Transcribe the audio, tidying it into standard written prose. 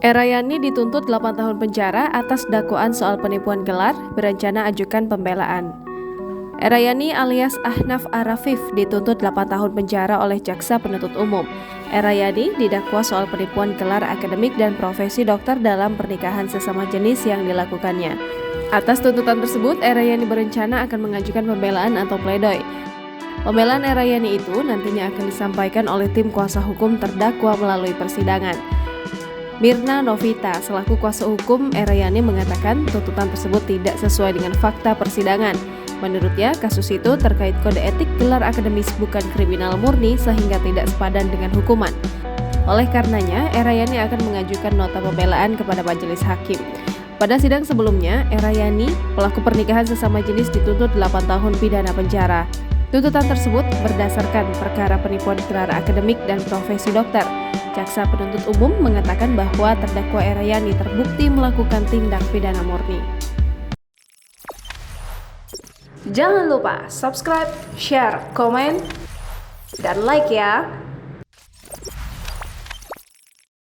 Erayani dituntut 8 tahun penjara atas dakwaan soal penipuan gelar, berencana ajukan pembelaan. Erayani alias Ahnaf Arafif dituntut 8 tahun penjara oleh Jaksa Penuntut Umum. Erayani didakwa soal penipuan gelar akademik dan profesi dokter dalam pernikahan sesama jenis yang dilakukannya. Atas tuntutan tersebut, Erayani berencana akan mengajukan pembelaan atau pledoi. Pembelaan Erayani itu nantinya akan disampaikan oleh tim kuasa hukum terdakwa melalui persidangan. Mirna Novita selaku kuasa hukum Erayani mengatakan tuntutan tersebut tidak sesuai dengan fakta persidangan. Menurutnya, kasus itu terkait kode etik gelar akademis bukan kriminal murni sehingga tidak sepadan dengan hukuman. Oleh karenanya, Erayani akan mengajukan nota pembelaan kepada majelis hakim. Pada sidang sebelumnya, Erayani, pelaku pernikahan sesama jenis dituntut 8 tahun pidana penjara. Tuntutan tersebut berdasarkan perkara penipuan gelar akademik dan profesi dokter. Jaksa Penuntut Umum mengatakan bahwa terdakwa Erayani terbukti melakukan tindak pidana murni. Jangan lupa subscribe, share, komen, dan like ya!